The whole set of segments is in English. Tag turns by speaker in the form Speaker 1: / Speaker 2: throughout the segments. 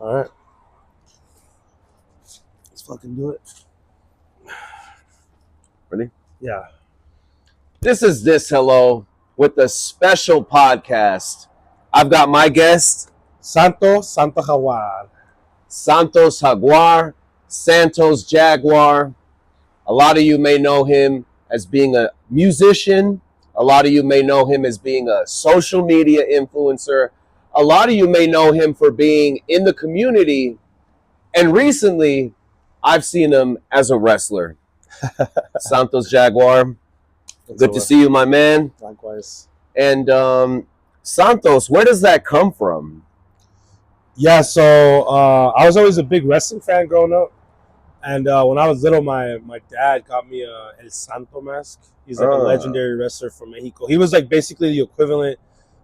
Speaker 1: All right. Let's fucking do it.
Speaker 2: Ready?
Speaker 1: Yeah.
Speaker 2: This is This Hello with a special podcast. I've got my guest,
Speaker 1: Santos Jaguar.
Speaker 2: Santos Jaguar, Santos Jaguar. A lot of you may know him as being a musician. A lot of you may know him as being a social media influencer. A lot of you may know him for being in the community. And recently, I've seen him as a wrestler. Santos Jaguar, good to see you, my man.
Speaker 1: Likewise.
Speaker 2: And Santos, where does that come from?
Speaker 1: Yeah, so I was always a big wrestling fan growing up. And when I was little, my dad got me a El Santo mask. He's like a legendary wrestler from Mexico. He was like basically the equivalent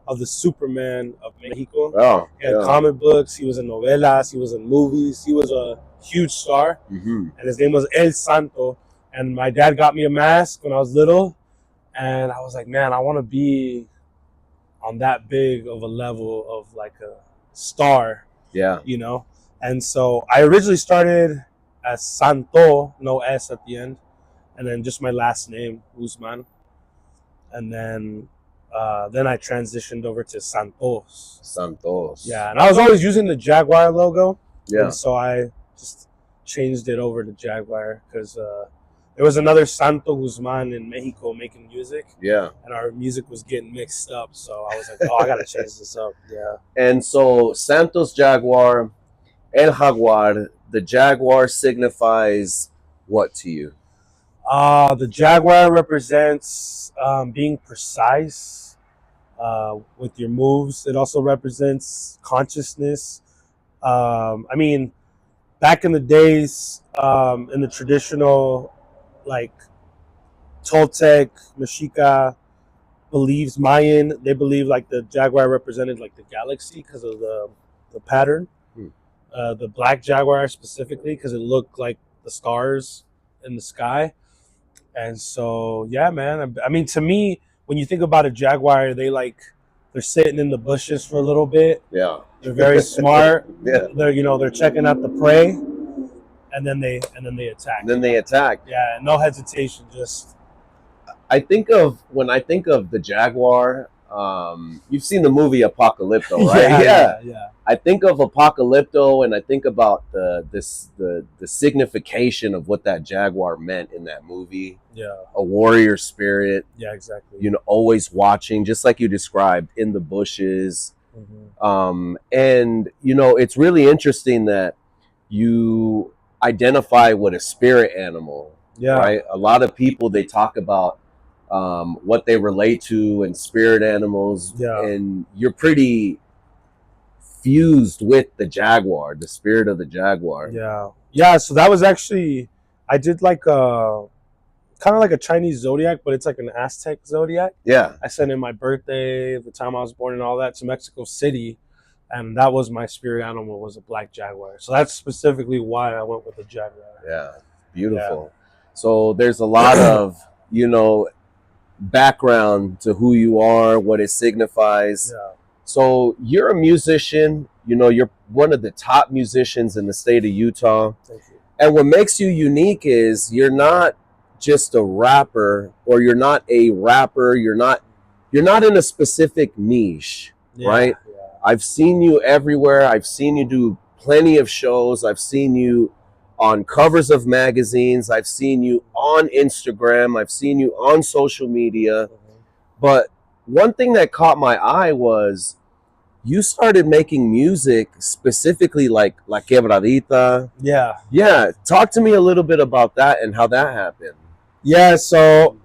Speaker 1: of the Superman of Mexico.
Speaker 2: Oh,
Speaker 1: He had comic books. He was in novelas. He was in movies. He was a huge star.
Speaker 2: Mm-hmm.
Speaker 1: And his name was El Santo. And my dad got me a mask when I was little. And I was like, man, I want to be on that big of a level of like a star.
Speaker 2: Yeah.
Speaker 1: You know? And so I originally started as Santo, no S at the end, and then just my last name, Guzman, and then I transitioned over to Santos.
Speaker 2: Santos.
Speaker 1: Yeah, and I was always using the Jaguar logo.
Speaker 2: Yeah.
Speaker 1: And so I just changed it over to Jaguar because there was another Santo Guzman in Mexico making music.
Speaker 2: Yeah.
Speaker 1: And our music was getting mixed up, so I was like, oh, I gotta change this up. Yeah.
Speaker 2: And so Santos Jaguar, El Jaguar, the Jaguar signifies what to you?
Speaker 1: The Jaguar represents being precise with your moves. It also represents consciousness. I mean, back in the days, in the traditional, like, Toltec, Mexica believes, Mayan, they believe like the Jaguar represented like the galaxy because of the pattern. The black Jaguar specifically because it looked like the stars in the sky. And so, yeah, man. I mean, to me, when you think about a Jaguar, they're sitting in the bushes for a little bit.
Speaker 2: Yeah.
Speaker 1: They're very smart.
Speaker 2: Yeah.
Speaker 1: They're checking out the prey, and then they attack.
Speaker 2: Then they attack.
Speaker 1: Yeah, no hesitation. Just.
Speaker 2: When I think of the Jaguar, you've seen the movie Apocalypto, right?
Speaker 1: Yeah.
Speaker 2: I think of Apocalypto, and I think about the signification of what that Jaguar meant in that movie.
Speaker 1: Yeah.
Speaker 2: A warrior spirit.
Speaker 1: Yeah, exactly.
Speaker 2: You know, always watching, just like you described, in the bushes.
Speaker 1: Mm-hmm.
Speaker 2: And you know, it's really interesting that you identify with a spirit animal.
Speaker 1: Yeah.
Speaker 2: Right. A lot of people, they talk about what they relate to and spirit animals.
Speaker 1: Yeah.
Speaker 2: And you're pretty fused with the Jaguar, the spirit of the Jaguar.
Speaker 1: Yeah, so that was actually, I did like a kind of like a Chinese zodiac, but it's like an Aztec zodiac.
Speaker 2: Yeah.
Speaker 1: I sent in my birthday, the time I was born and all that to Mexico City, and that was my spirit animal, was a black Jaguar. So that's specifically why I went with the Jaguar.
Speaker 2: Yeah. Beautiful. Yeah. So there's a lot of, you know, background to who you are, what it signifies.
Speaker 1: Yeah.
Speaker 2: So you're a musician, you know, you're one of the top musicians in the state of Utah.
Speaker 1: Thank you.
Speaker 2: And what makes you unique is you're not just a rapper, or you're not a rapper, you're not in a specific niche, right? Yeah. I've seen you everywhere. I've seen you do plenty of shows. I've seen you on covers of magazines. I've seen you on Instagram. I've seen you on social media. Mm-hmm. But one thing that caught my eye was you started making music specifically like La Quebradita.
Speaker 1: Yeah.
Speaker 2: Yeah. Talk to me a little bit about that and how that happened.
Speaker 1: Yeah, so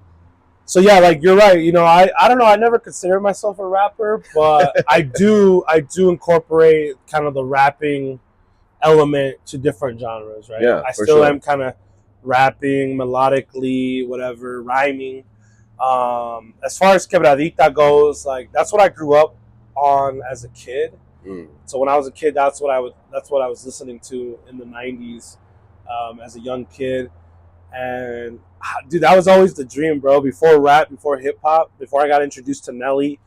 Speaker 1: yeah, like you're right. You know, I don't know, I never considered myself a rapper, but I do incorporate kind of the rapping element to different genres, right?
Speaker 2: Yeah,
Speaker 1: I still am kind of rapping melodically, whatever, rhyming. As far as Quebradita goes, like that's what I grew up on as a kid. So when I was a kid, that's what I was listening to in the 90s as a young kid. And dude, that was always the dream, bro. Before rap, before hip hop, before I got introduced to Nelly,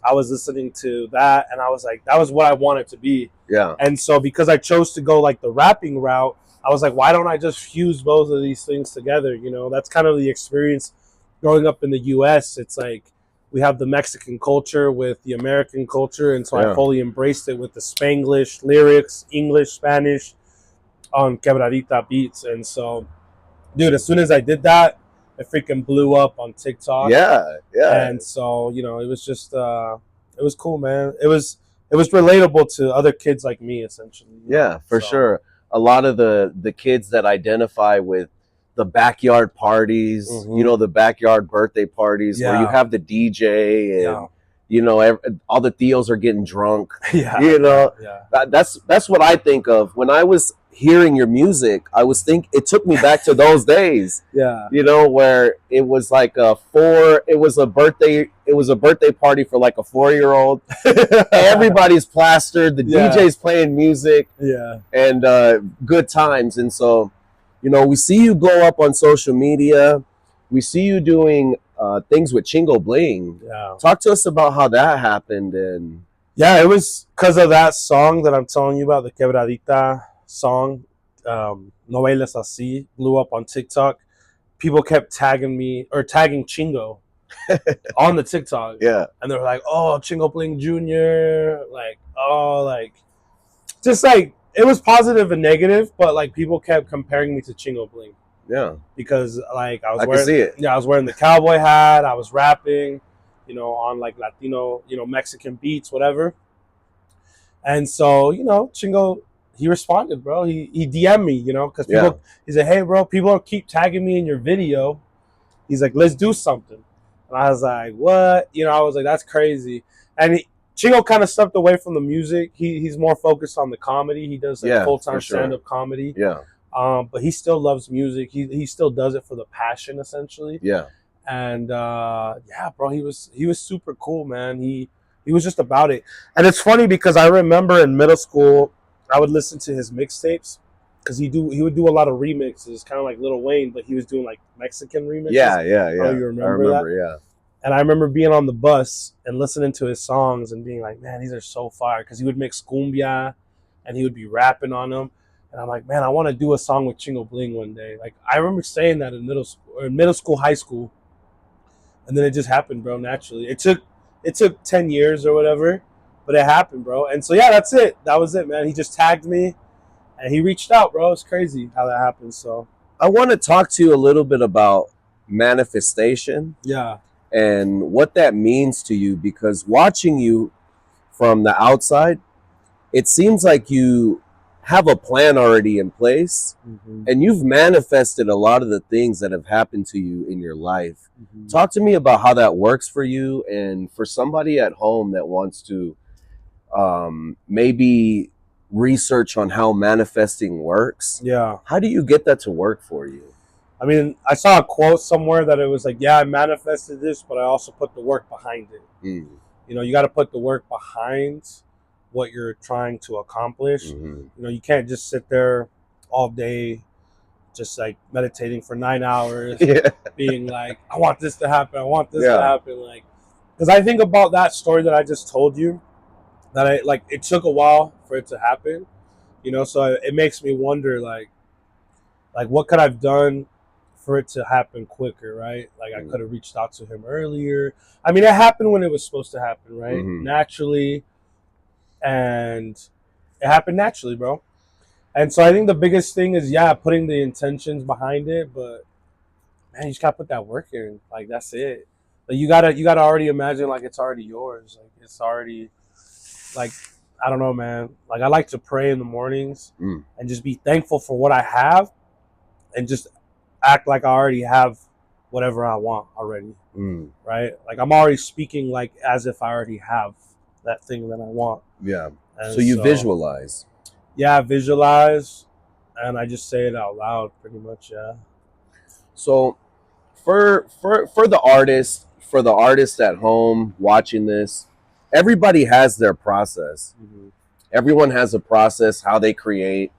Speaker 1: I was listening to that, and I was like, that was what I wanted to be.
Speaker 2: Yeah.
Speaker 1: And so because I chose to go like the rapping route, I was like, why don't I just fuse both of these things together? You know, that's kind of the experience growing up in the US. It's like we have the Mexican culture with the American culture, and so I
Speaker 2: Yeah.
Speaker 1: fully embraced it with the Spanglish lyrics, English, Spanish on quebradita beats. And so, dude, as soon as I did that, it freaking blew up on TikTok.
Speaker 2: Yeah. Yeah.
Speaker 1: And so, you know, it was just it was cool, man. It was relatable to other kids like me, essentially. You know?
Speaker 2: Yeah, for sure. A lot of the kids that identify with the backyard parties, you know, the backyard birthday parties where you
Speaker 1: Yeah.
Speaker 2: have the DJ and
Speaker 1: Yeah.
Speaker 2: you know all the Theos are getting drunk.
Speaker 1: Yeah.
Speaker 2: You know,
Speaker 1: Yeah.
Speaker 2: that's what I think of when I was hearing your music. It took me back to those days.
Speaker 1: Yeah.
Speaker 2: You know, where it was like it was a birthday party for like a 4-year-old. Everybody's plastered, the
Speaker 1: Yeah.
Speaker 2: DJ's playing music,
Speaker 1: Yeah.
Speaker 2: and good times. And so, you know, we see you blow up on social media. We see you doing things with Chingo Bling.
Speaker 1: Yeah.
Speaker 2: Talk to us about how that happened. And
Speaker 1: Yeah, it was because of that song that I'm telling you about, the Quebradita song. No Bailes Así blew up on TikTok. People kept tagging me or tagging Chingo on the TikTok.
Speaker 2: yeah,
Speaker 1: And they were like, oh, Chingo Bling Jr., like, oh, like, just like, it was positive and negative, but like people kept comparing me to Chingo Bling
Speaker 2: yeah,
Speaker 1: because like I
Speaker 2: can
Speaker 1: wearing,
Speaker 2: see it.
Speaker 1: yeah, I was wearing the cowboy hat, I was rapping, you know, on like Latino, you know, Mexican beats, whatever. And so, you know, Chingo, he responded, bro. He DM'd me, you know, because people, he said, hey, bro, people keep tagging me in your video. He's like, let's do something. And I was like, what? You know, I was like, that's crazy. And Chingo kind of stepped away from the music. He's more focused on the comedy. He does like full-time stand-up comedy.
Speaker 2: Yeah.
Speaker 1: But he still loves music. He still does it for the passion, essentially.
Speaker 2: Yeah.
Speaker 1: And yeah, bro, he was super cool, man. He was just about it. And it's funny because I remember in middle school, I would listen to his mixtapes because he would do a lot of remixes, kind of like Lil Wayne, but he was doing like Mexican remixes.
Speaker 2: Yeah.
Speaker 1: Oh, you remember that?
Speaker 2: Yeah.
Speaker 1: And I remember being on the bus and listening to his songs and being like, man, these are so fire. Because he would mix cumbia and he would be rapping on them. And I'm like, man, I want to do a song with Chingo Bling one day. Like, I remember saying that in middle school, high school. And then it just happened, bro, naturally. It took 10 years or whatever, but it happened, bro. And so, yeah, that's it. That was it, man. He just tagged me and he reached out, bro. It's crazy how that happened. So
Speaker 2: I want to talk to you a little bit about manifestation.
Speaker 1: Yeah.
Speaker 2: And what that means to you, because watching you from the outside, it seems like you have a plan already in place, and you've manifested a lot of the things that have happened to you in your life. Talk to me about how that works for you, and for somebody at home that wants to maybe research on how manifesting works.
Speaker 1: Yeah.
Speaker 2: How do you get that to work for you?
Speaker 1: I mean, I saw a quote somewhere that it was like, yeah, I manifested this, but I also put the work behind it. You know, you got to put the work behind what you're trying to accomplish. You know, you can't just sit there all day just like meditating for 9 hours, being like, I want this to happen. I want this to happen. Like, because I think about that story that I just told you, that it took a while for it to happen, you know, so it makes me wonder, like what could I've done for it to happen quicker, right? Like I could have reached out to him earlier. I mean, it happened when it was supposed to happen, right? Naturally. And it happened naturally, bro. And so I think the biggest thing is, putting the intentions behind it, but man, you just gotta put that work in. Like that's it. Like you gotta already imagine like it's already yours. Like it's already like, I don't know, man. Like I like to pray in the mornings and just be thankful for what I have and just act like I already have whatever I want already. Right? Like I'm already speaking like as if I already have that thing that I want.
Speaker 2: Yeah.
Speaker 1: And
Speaker 2: so you visualize.
Speaker 1: Yeah, I visualize and I just say it out loud pretty much, yeah.
Speaker 2: So for the artist at home watching this, everybody has their process. Everyone has a process, how they create,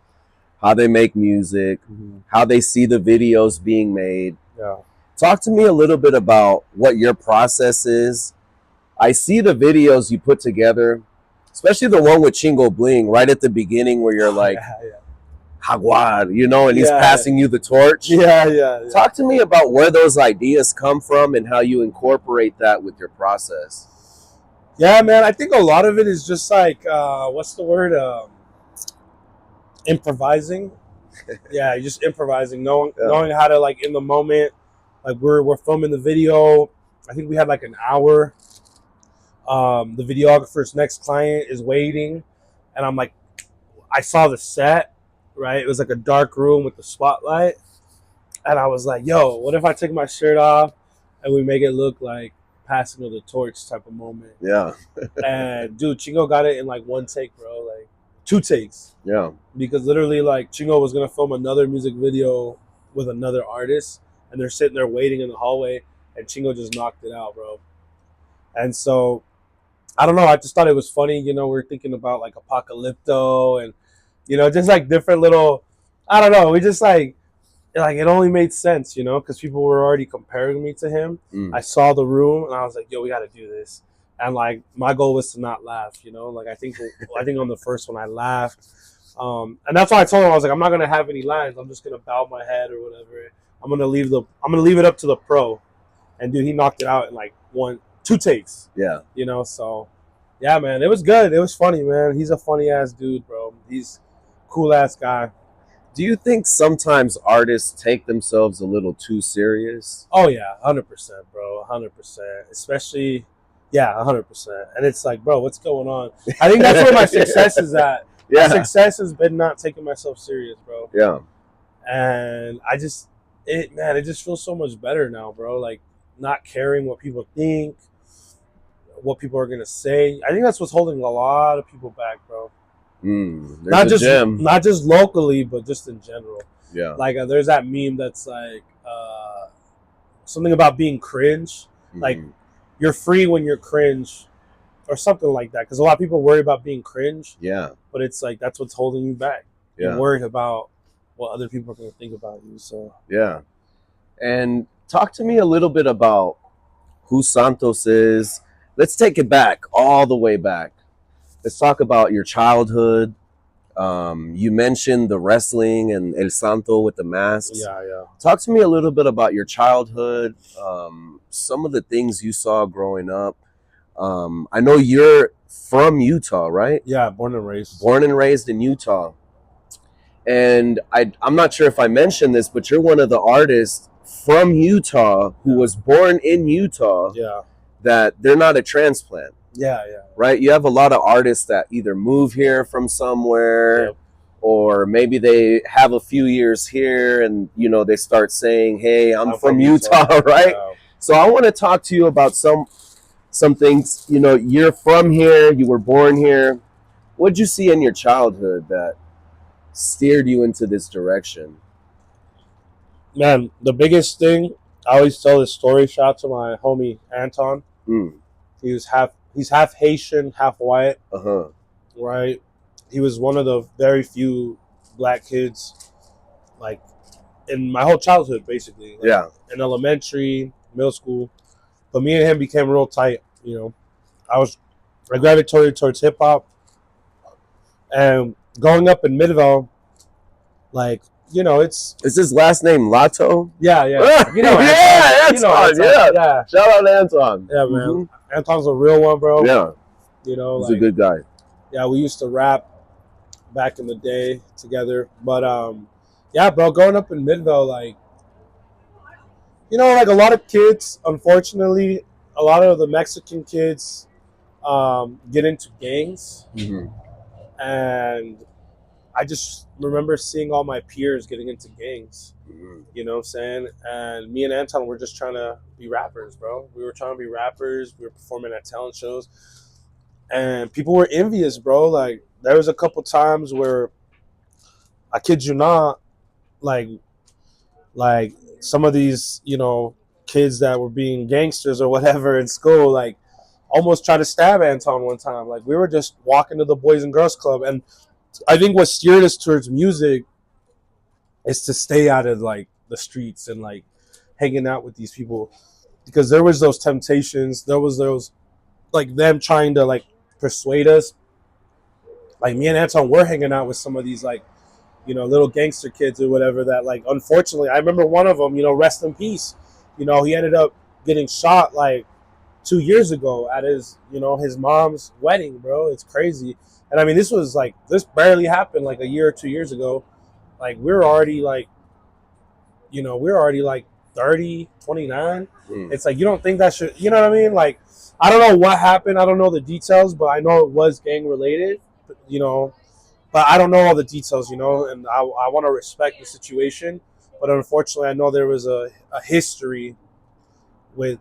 Speaker 2: how they make music, how they see the videos being made.
Speaker 1: Yeah.
Speaker 2: Talk to me a little bit about what your process is. I see the videos you put together especially the one with Chingo Bling right at the beginning where you're like, Jaguar, you know, and he's passing you the torch.
Speaker 1: Yeah.
Speaker 2: Talk to me about where those ideas come from and how you incorporate that with your process.
Speaker 1: Yeah, man. I think a lot of it is just like, what's the word? Improvising. Yeah, just improvising, knowing how to, like, in the moment. Like, we're filming the video. I think we had like an hour. The videographer's next client is waiting, and I'm like, I saw the set, right? It was like a dark room with the spotlight, and I was like, yo, what if I take my shirt off and we make it look like passing of the torch type of moment?
Speaker 2: Yeah.
Speaker 1: And dude, Chingo got it in like one take, bro. Like 2 takes.
Speaker 2: Yeah.
Speaker 1: Because literally, like, Chingo was gonna film another music video with another artist, and they're sitting there waiting in the hallway, and Chingo just knocked it out, bro. And so, I don't know. I just thought it was funny. You know, we're thinking about like Apocalypto and, you know, just like different little. I don't know. We just like it only made sense, you know, because people were already comparing me to him. I saw the room and I was like, yo, we got to do this. And like my goal was to not laugh, you know. Like I think on the first one I laughed, and that's why I told him I was like, I'm not gonna have any lines. I'm just gonna bow my head or whatever. I'm gonna leave it up to the pro. And dude, he knocked it out in like 2 takes.
Speaker 2: Yeah.
Speaker 1: You know, so yeah, man, it was good. It was funny, man. He's a funny ass dude, bro. He's cool ass guy.
Speaker 2: Do you think sometimes artists take themselves a little too serious?
Speaker 1: Oh yeah, 100%, bro, 100%. Especially, yeah, 100%. And it's like, bro, what's going on? I think that's where my success is at.
Speaker 2: Yeah.
Speaker 1: My success has been not taking myself serious, bro.
Speaker 2: Yeah.
Speaker 1: And it just feels so much better now, bro. Like not caring what people think, what people are gonna say. I think that's what's holding a lot of people back, bro. Not just locally, but just in general.
Speaker 2: Yeah.
Speaker 1: Like there's that meme that's like something about being cringe. Like you're free when you're cringe, or something like that. Because a lot of people worry about being cringe.
Speaker 2: Yeah.
Speaker 1: But it's like that's what's holding you back.
Speaker 2: Yeah.
Speaker 1: You're worried about what other people are going to think about you. So
Speaker 2: yeah. And talk to me a little bit about who Santos is. Let's take it back, all the way back. Let's talk about your childhood. You mentioned the wrestling and El Santo with the masks.
Speaker 1: Yeah.
Speaker 2: Talk to me a little bit about your childhood, some of the things you saw growing up. I know you're from Utah, right?
Speaker 1: Yeah, born and raised.
Speaker 2: Born and raised in Utah. And I'm not sure if I mentioned this, but you're one of the artists from Utah who was born in Utah.
Speaker 1: Yeah.
Speaker 2: That they're not a transplant.
Speaker 1: Yeah.
Speaker 2: Right? You have a lot of artists that either move here from somewhere,
Speaker 1: Yep.
Speaker 2: or maybe they have a few years here and, you know, they start saying, hey, I'm from Utah, right? Yeah. So I want to talk to you about some things. You know, you're from here, you were born here. What did you see in your childhood that steered you into this direction?
Speaker 1: Man, the biggest thing, I always tell this story, shout out to my homie Anton. He's half Haitian, half white. Right? He was one of the very few black kids, like, in my whole childhood, basically. Like,
Speaker 2: yeah.
Speaker 1: In elementary, middle school. But me and him became real tight, you know. I gravitated towards hip hop. And growing up in Midvale, like, you know, is
Speaker 2: his last name Lato?
Speaker 1: Yeah. You know,
Speaker 2: Anton. Yeah. Shout out Anton.
Speaker 1: Yeah, man. Anton's a real one, bro.
Speaker 2: Yeah.
Speaker 1: You know,
Speaker 2: he's a good guy.
Speaker 1: Yeah, we used to rap back in the day together. But yeah, bro, growing up in Midvale, like, you know, like a lot of kids, unfortunately, a lot of the Mexican kids get into gangs. And I just remember seeing all my peers getting into gangs. You know what I'm saying? And me and Anton were just trying to be rappers, bro. We were trying to be rappers. We were performing at talent shows. And people were envious, bro. Like, there was a couple times where, I kid you not, like some of these, you know, kids that were being gangsters or whatever in school, like, almost tried to stab Anton one time. Like, we were just walking to the Boys and Girls Club. And I think what steered us towards music is to stay out of, like, the streets and, like, hanging out with these people. Because there was those temptations. There was those, like, them trying to, like, persuade us like me and Anton were hanging out with some of these like, little gangster kids or whatever that like, unfortunately, I remember one of them, rest in peace. He ended up getting shot like 2 years ago at his mom's wedding, bro. It's crazy. And I mean, this barely happened like a year or 2 years ago. Like we're already like 30, 29. It's like, you don't think that should, you know what I mean? Like, I don't know what happened. I don't know the details, but I know it was gang related, you know, but I don't know all the details, and I want to respect the situation. But unfortunately, I know there was a history with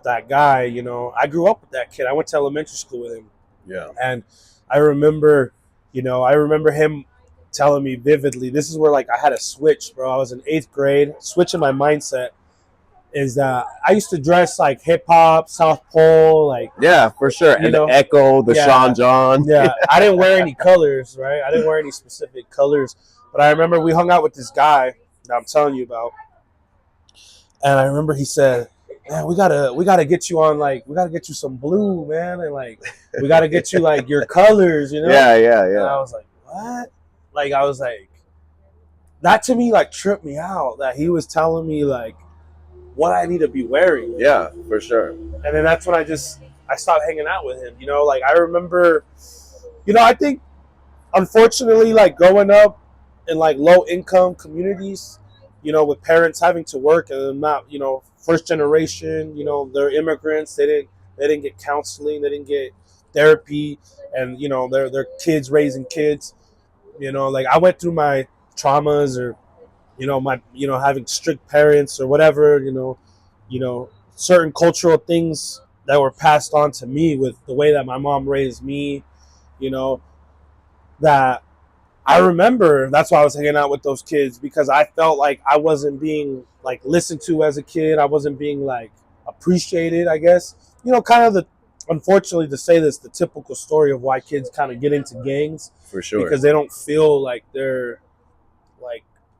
Speaker 1: that guy. I grew up with that kid. I went to elementary school with him.
Speaker 2: Yeah.
Speaker 1: And I remember, him telling me vividly, this is where like I had a switch, bro. I was in 8th grade. Switch in my mindset is that I used to dress like hip hop, South Pole, like,
Speaker 2: yeah, for sure. And the Echo, the Sean John.
Speaker 1: Yeah, I didn't wear any colors, right? I didn't wear any specific colors. But I remember we hung out with this guy that I'm telling you about. And I remember he said, man, we gotta get you on, like, we gotta get you some blue, man, and like we gotta get you like your colors,
Speaker 2: Yeah.
Speaker 1: And I was like, what? Like, I was like, that to me like tripped me out that he was telling me like what I need to be wearing.
Speaker 2: Yeah, for sure.
Speaker 1: And then that's when I stopped hanging out with him. Like I remember, I think unfortunately, like growing up in like low income communities, with parents having to work and not, first generation, they're immigrants. They didn't get counseling. They didn't get therapy, and they're kids raising kids. Like I went through my traumas, or my having strict parents or whatever. Certain cultural things that were passed on to me with the way that my mom raised me. That I remember. That's why I was hanging out with those kids, because I felt like I wasn't being like listened to as a kid. I wasn't being like appreciated, I guess. Kind of unfortunately to say this, the typical story of why kids kind of get into gangs.
Speaker 2: For sure.
Speaker 1: Because they don't feel like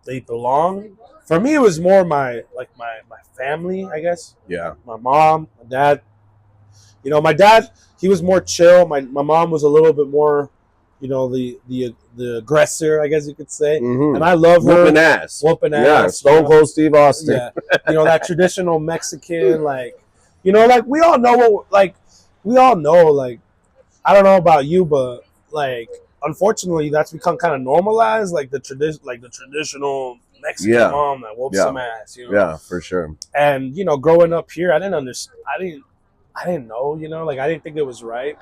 Speaker 1: they belong. For me, it was more my family, I guess.
Speaker 2: Yeah.
Speaker 1: My mom, my dad. My dad, he was more chill. My mom was a little bit more, the aggressor, I guess you could say.
Speaker 2: Mm-hmm.
Speaker 1: And I love her.
Speaker 2: Whooping ass.
Speaker 1: Yeah,
Speaker 2: Stone Cold Steve Austin.
Speaker 1: Yeah. That traditional Mexican, like, like we all know, like, I don't know about you, but like, unfortunately, that's become kind of normalized, like the traditional Mexican mom that whoops some ass.
Speaker 2: Yeah, for sure.
Speaker 1: And growing up here, I didn't understand. I didn't know. Like I didn't think it was right.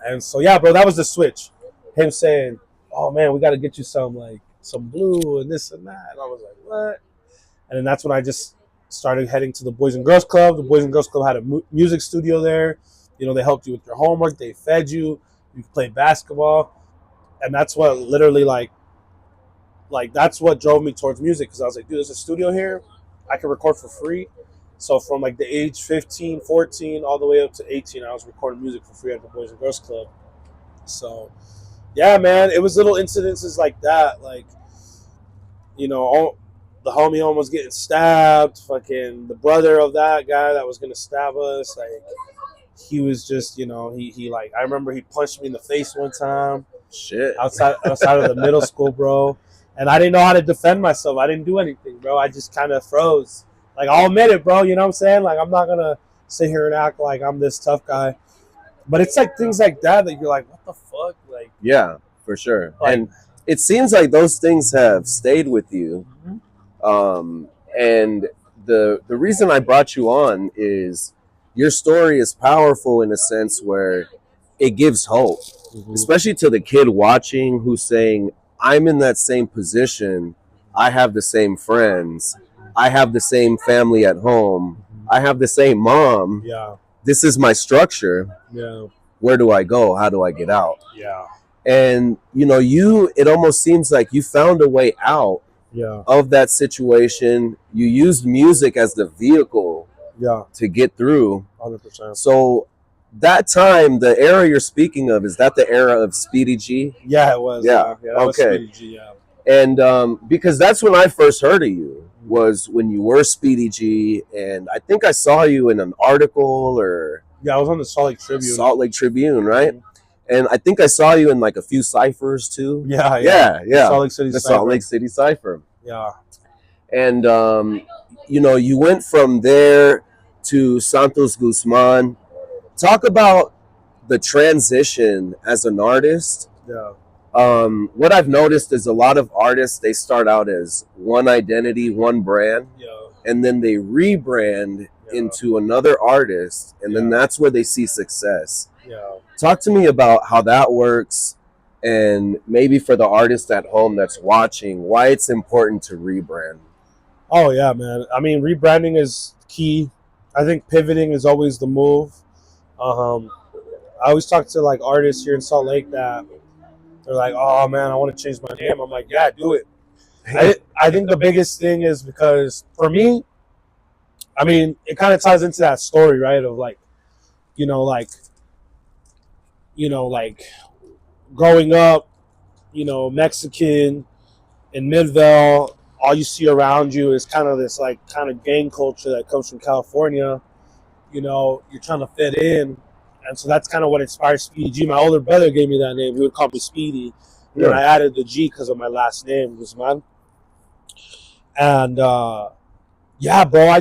Speaker 1: And so yeah, bro, that was the switch. Him saying, "Oh man, we got to get you some blue and this and that." And I was like, "What?" And then that's when I just started heading to the Boys and Girls Club. The Boys and Girls Club had a music studio there. They helped you with your homework. They fed you. You could play basketball. And that's what literally like that's what drove me towards music, because I was like, dude, there's a studio here. I can record for free. So from like the age 15, 14, all the way up to 18, I was recording music for free at the Boys and Girls Club. So, yeah, man, it was little incidences like that. Like, the homie almost getting stabbed. Fucking the brother of that guy that was going to stab us. Like, he was just, he like, I remember he punched me in the face one time.
Speaker 2: Shit.
Speaker 1: Outside of the middle school, bro. And I didn't know how to defend myself. I didn't do anything, bro. I just kind of froze. Like, I'll admit it, bro. You know what I'm saying? Like, I'm not going to sit here and act like I'm this tough guy. But it's like things like that you're like, what the fuck? Like,
Speaker 2: yeah, for sure.
Speaker 1: Like,
Speaker 2: and it seems like those things have stayed with you. Mm-hmm. And the reason I brought you on is your story is powerful in a sense where it gives hope. Mm-hmm. Especially to the kid watching who's saying, I'm in that same position. I have the same friends. I have the same family at home. I have the same mom.
Speaker 1: Yeah.
Speaker 2: This is my structure.
Speaker 1: Yeah.
Speaker 2: Where do I go? How do I get out?
Speaker 1: Yeah.
Speaker 2: And, it almost seems like you found a way out of that situation. You used music as the vehicle to get through.
Speaker 1: 100%.
Speaker 2: So, that time, the era you're speaking of, is that the era of Speedy G?
Speaker 1: Yeah, it was.
Speaker 2: Yeah.
Speaker 1: That was Speedy G, yeah.
Speaker 2: And because that's when I first heard of you, was when you were Speedy G, and I think I saw you in an article or...
Speaker 1: Yeah, I was on the Salt Lake Tribune.
Speaker 2: Right? Mm-hmm. And I think I saw you in like a few ciphers too.
Speaker 1: Yeah. Salt Lake City
Speaker 2: The
Speaker 1: Cyber.
Speaker 2: Salt Lake City Cipher.
Speaker 1: Yeah.
Speaker 2: And you went from there to Santos Guzman. Talk about the transition as an artist.
Speaker 1: Yeah.
Speaker 2: What I've noticed is a lot of artists, they start out as one identity, one brand,
Speaker 1: Yeah.
Speaker 2: and then they rebrand
Speaker 1: Yeah.
Speaker 2: into another artist, and then that's where they see success.
Speaker 1: Yeah.
Speaker 2: Talk to me about how that works, and maybe for the artist at home that's watching, why it's important to rebrand.
Speaker 1: Oh yeah, man. I mean, rebranding is key. I think pivoting is always the move. I always talk to like artists here in Salt Lake that they're like, "Oh man, I want to change my name." I'm like, "Yeah, do it." I think the biggest thing is because for me, I mean, it kind of ties into that story, right? Of like, you know, like, like growing up, Mexican in Midvale, all you see around you is kind of this like kind of gang culture that comes from California. You're trying to fit in, and so that's kind of what inspired Speedy G. My older brother gave me that name. He would call me Speedy, and then I added the G because of my last name, Guzman. And yeah, bro,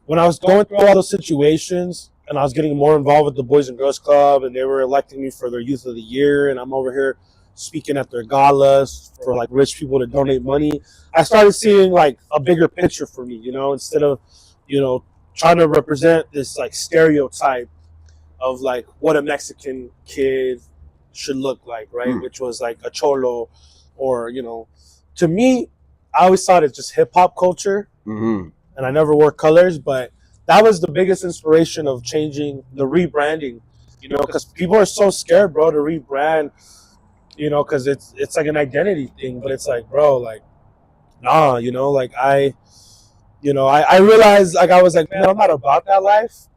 Speaker 1: when I was going through all those situations and I was getting more involved with the Boys and Girls Club, and they were electing me for their Youth of the Year, and I'm over here speaking at their galas for like rich people to donate money, I started seeing like a bigger picture for me, instead of, trying to represent this like stereotype of like what a Mexican kid should look like, right? Which was like a cholo, or, to me, I always thought it's just hip hop culture.
Speaker 2: Mm-hmm.
Speaker 1: And I never wore colors, but that was the biggest inspiration of changing the rebranding, because people are so scared, bro, to rebrand, because it's like an identity thing, but it's like, bro, like, nah, like I realized, like, I was like, man, I'm not about that life.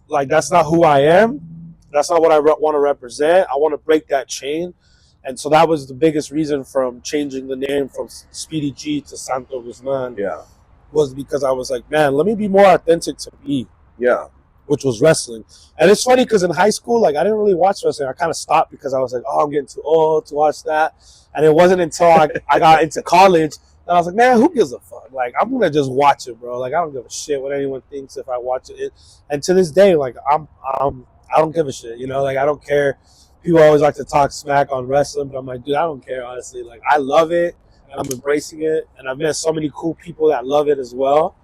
Speaker 1: Like, that's not who I am. That's not what I want to represent. I want to break that chain. And so that was the biggest reason from changing the name from Speedy G to Santo Guzman.
Speaker 2: Yeah.
Speaker 1: Was because I was like, man, let me be more authentic to me.
Speaker 2: Yeah.
Speaker 1: Which was wrestling. And it's funny because in high school, like, I didn't really watch wrestling. I kind of stopped because I was like, oh, I'm getting too old to watch that. And it wasn't until I got into college that I was like, man, who gives a fuck? Like, I'm going to just watch it, bro. Like, I don't give a shit what anyone thinks if I watch it. And to this day, like, I don't give a shit, Like, I don't care. People always like to talk smack on wrestling, but I'm like, dude, I don't care, honestly. Like, I love it. And I'm embracing it, and I've met so many cool people that love it as well,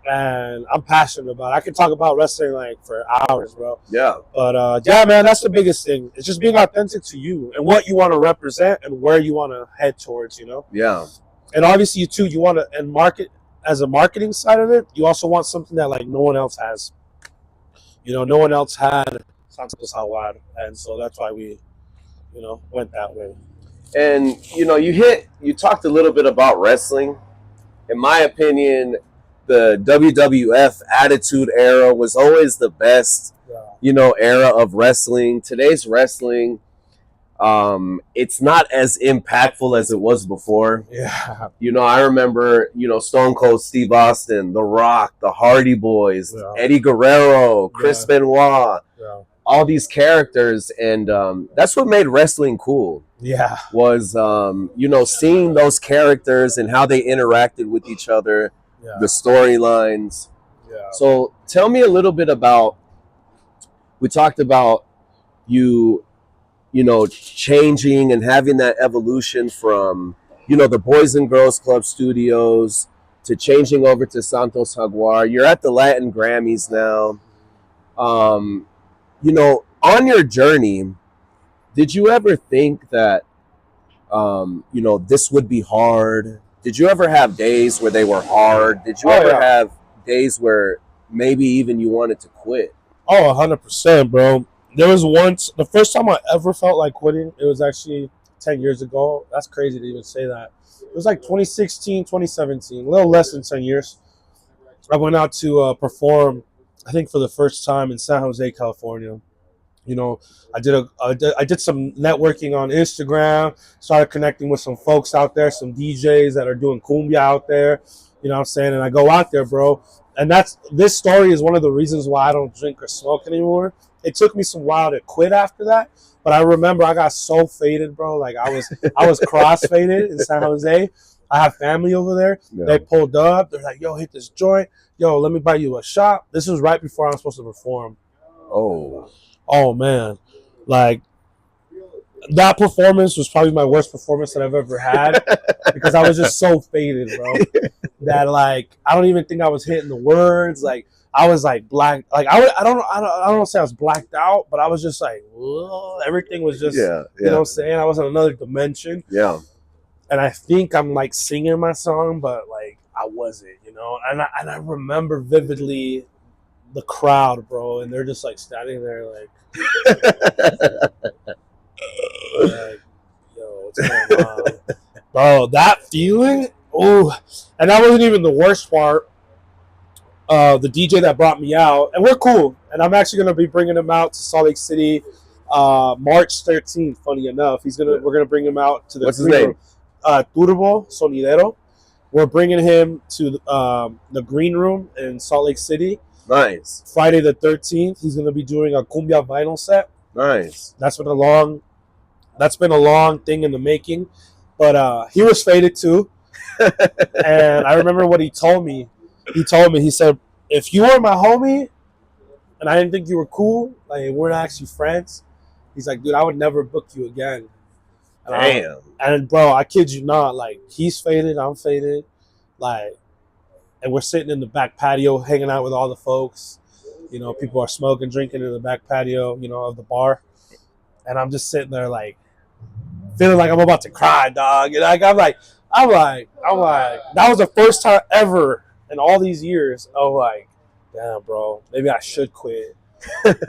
Speaker 1: and I'm passionate about it. I can talk about wrestling like for hours, bro.
Speaker 2: Yeah.
Speaker 1: But yeah, man, that's the biggest thing. It's just being authentic to you and what you want to represent and where you want to head towards,
Speaker 2: Yeah.
Speaker 1: And obviously, you want to, and market, as a marketing side of it, you also want something that like no one else has. No one else had Santos Jaguar, and so that's why we, went that way.
Speaker 2: And you talked a little bit about wrestling. In my opinion, the WWF Attitude Era was always the best, era of wrestling. Today's wrestling, it's not as impactful as it was before.
Speaker 1: Yeah.
Speaker 2: I remember, Stone Cold Steve Austin, The Rock, the Hardy Boys, Eddie Guerrero, Chris Benoit. Yeah. All these characters, and that's what made wrestling cool.
Speaker 1: Yeah,
Speaker 2: was seeing those characters and how they interacted with each other, the storylines. Yeah. So tell me a little bit about. We talked about you changing and having that evolution from the Boys and Girls Club Studios to changing over to Santos Jaguar. You're at the Latin Grammys now. On your journey, did you ever think that, this would be hard? Did you ever have days where they were hard? Did you ever have days where maybe even you wanted to quit?
Speaker 1: Oh, 100%, bro. There was once, the first time I ever felt like quitting, it was actually 10 years ago. That's crazy to even say that. It was like 2016, 2017, a little less than 10 years. I went out to perform, I think for the first time in San Jose, California. I did some networking on Instagram, started connecting with some folks out there, some DJs that are doing cumbia out there, what I'm saying? And I go out there, bro. And this story is one of the reasons why I don't drink or smoke anymore, it took me some while to quit after that. But I remember I got so faded, bro. Like I was cross faded in San Jose. I have family over there.
Speaker 2: Yeah.
Speaker 1: They pulled up. They're like, "Yo, hit this joint. Yo, let me buy you a shot." This was right before I was supposed to perform. Oh man, like that performance was probably my worst performance that I've ever had because I was just so faded, bro. That like I don't even think I was hitting the words. Like I was like black. Like I don't say I was blacked out, but I was just like, whoa, everything was just, you know what I'm saying? I was in another dimension.
Speaker 2: Yeah.
Speaker 1: And I think I'm like singing my song, but like I wasn't, you know. And I remember vividly the crowd, bro, and they're just like standing there, like, yo, what's going on, bro? That feeling, oh, and that wasn't even the worst part. The DJ that brought me out, and we're cool, and I'm actually gonna be bringing him out to Salt Lake City, March 13th. Funny enough, we're gonna bring him out to the.
Speaker 2: What's his name?
Speaker 1: Turbo Sonidero. We're bringing him to the green room in Salt Lake City.
Speaker 2: Nice.
Speaker 1: Friday the 13th. He's going to be doing a cumbia vinyl set.
Speaker 2: Nice.
Speaker 1: That's been a long thing in the making. But he was faded too. And I remember what he told me. He said, if you were my homie and I didn't think you were cool, like we're not actually friends, he's like, dude, I would never book you again. And
Speaker 2: Damn.
Speaker 1: And bro, I kid you not, like he's faded, I'm faded, like, and we're sitting in the back patio hanging out with all the folks. You know, people are smoking, drinking in the back patio, you know, of the bar, and I'm just sitting there like feeling like I'm about to cry, dog. And like I'm like, that was the first time ever in all these years. Oh, like, damn, bro, maybe I should quit.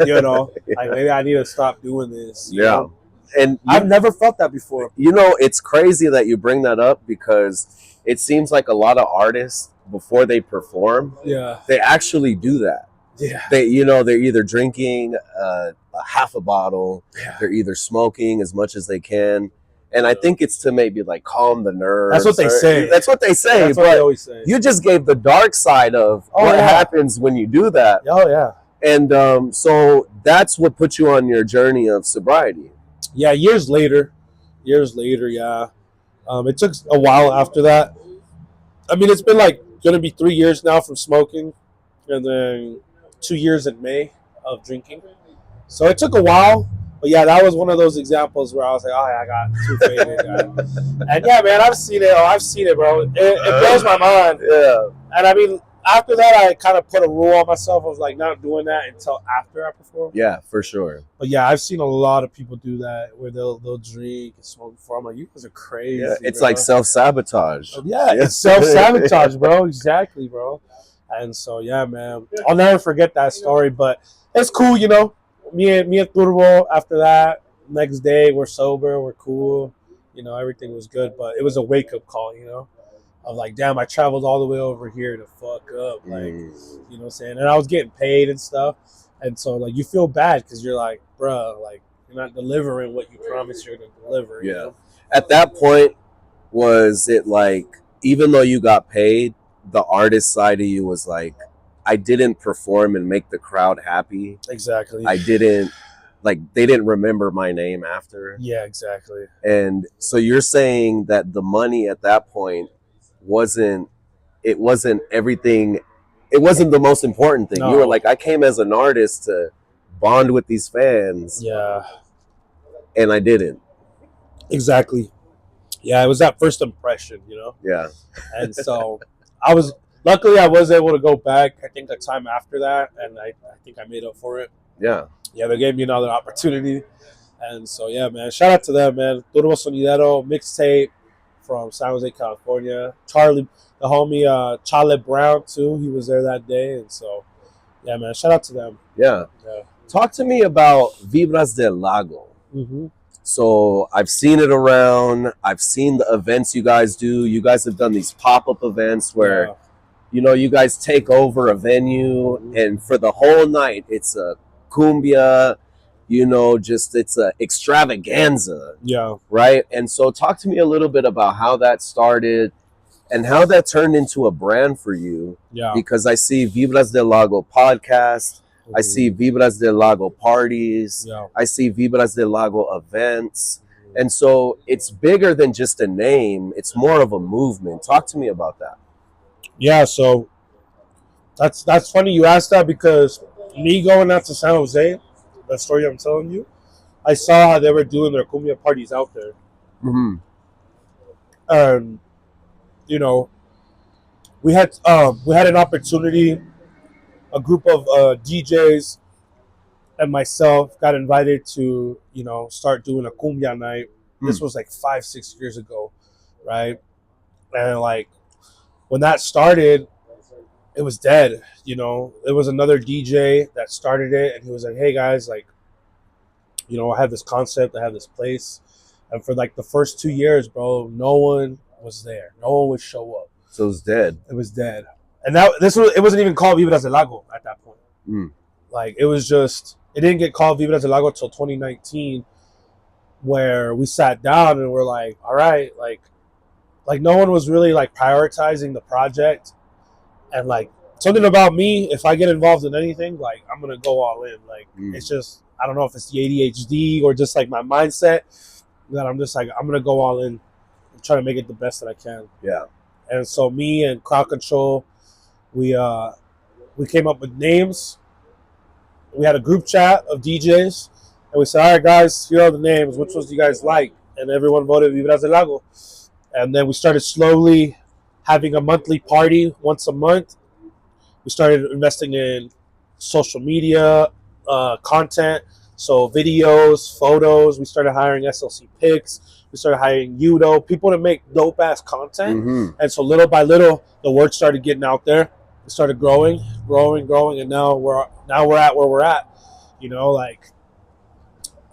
Speaker 1: You know, like maybe I need to stop doing this. You know?
Speaker 2: And
Speaker 1: I've never felt that before.
Speaker 2: You know, it's crazy that you bring that up because it seems like a lot of artists before they perform, they actually do that.
Speaker 1: Yeah.
Speaker 2: They, you know, they're either drinking a half a bottle, they're either smoking as much as they can. And I think it's to maybe like calm the nerves.
Speaker 1: That's what they say.
Speaker 2: That's what they say.
Speaker 1: That's what they always say.
Speaker 2: You just gave the dark side of what happens when you do that.
Speaker 1: Oh, yeah.
Speaker 2: And so that's what put you on your journey of sobriety.
Speaker 1: Yeah, years later, yeah. It took a while after that. I mean, it's been like going to be 3 years now from smoking, and then 2 years in May of drinking. So it took a while, but yeah, that was one of those examples where I was like, oh, yeah, I got too faded. And yeah, man, I've seen it, bro. It blows my mind.
Speaker 2: Yeah.
Speaker 1: And I mean, after that, I kind of put a rule on myself of like not doing that until after I perform.
Speaker 2: Yeah, for sure.
Speaker 1: But yeah, I've seen a lot of people do that where they'll drink and smoke before. I'm like, you guys are crazy.
Speaker 2: Yeah, it's
Speaker 1: bro.
Speaker 2: like self-sabotage.
Speaker 1: Yeah, it's self-sabotage, bro. Exactly, bro. And so yeah, man, I'll never forget that story. But it's cool, you know. Me and Turbo, after that, next day we're sober, we're cool. You know, everything was good. But it was a wake-up call, you know. Of like, damn, I traveled all the way over here to fuck up, like, you know what I'm saying? And I was getting paid and stuff, and so like you feel bad because you're like, bro, like you're not delivering what you promised you're gonna deliver.
Speaker 2: Yeah.
Speaker 1: You know?
Speaker 2: At that point, was it like, even though you got paid, the artist side of you was like, I didn't perform and make the crowd happy.
Speaker 1: Exactly.
Speaker 2: I didn't, like, they didn't remember my name after.
Speaker 1: Yeah, exactly.
Speaker 2: And so you're saying that the money at that point wasn't everything. It wasn't the most important thing. No. You were like, I came as an artist to bond with these fans.
Speaker 1: Yeah.
Speaker 2: And I didn't.
Speaker 1: Exactly. Yeah, it was that first impression, you know?
Speaker 2: Yeah.
Speaker 1: And so luckily I was able to go back, I think a time after that, and I think I made up for it.
Speaker 2: Yeah.
Speaker 1: Yeah, they gave me another opportunity. And so, yeah, man, shout out to them, man. Turbo Sonidero, mixtape from San Jose, California. Charlie, the homie Charlie Brown, too. He was there that day. And so, yeah, man, shout out to them.
Speaker 2: Yeah. Talk to me about Vibras del Lago.
Speaker 1: Mm-hmm.
Speaker 2: So I've seen it around. I've seen the events you guys do. You guys have done these pop-up events where, you know, you guys take over a venue, and for the whole night, it's a cumbia, you know, just it's a extravaganza.
Speaker 1: Yeah.
Speaker 2: Right? And so talk to me a little bit about how that started and how that turned into a brand for you.
Speaker 1: Yeah.
Speaker 2: Because I see Vibras del Lago podcast. I see Vibras del Lago parties.
Speaker 1: Yeah.
Speaker 2: I see Vibras del Lago events. And so it's bigger than just a name. It's more of a movement. Talk to me about that.
Speaker 1: Yeah, so that's funny you asked that because me going out to San Jose, the story I'm telling you, I saw how they were doing their cumbia parties out there.
Speaker 2: Mm-hmm.
Speaker 1: And you know, we had an opportunity, a group of DJs and myself got invited to, start doing a cumbia night. This was like 5-6 years ago, right? And like when that started, it was dead. It was another DJ that started it, and he was like, "Hey guys, like, I have this concept, I have this place," and for like the first 2 years, bro, no one was there. No one would show up.
Speaker 2: So it's dead.
Speaker 1: It was dead, and it wasn't even called Vibras del Lago at that point. Like it didn't get called Vibras del Lago until 2019, where we sat down and we're like, all right, like no one was really like prioritizing the project, and like something about me, if I get involved in anything, like I'm gonna go all in. Like it's just, I don't know if it's the ADHD or just like my mindset that I'm just like, I'm gonna go all in and try to make it the best that I can.
Speaker 2: Yeah.
Speaker 1: And so me and Crowd Control, we came up with names. We had a group chat of DJs, and we said, all right, guys, here are the names. Which ones do you guys like? And everyone voted Vibras del Lago. And then we started slowly having a monthly party once a month. We started investing in social media, content, so videos, photos. We started hiring SLC Pics. We started hiring Udo, people to make dope-ass content.
Speaker 2: Mm-hmm.
Speaker 1: And so little by little, the word started getting out there. It started growing, and now we're at where we're at, like,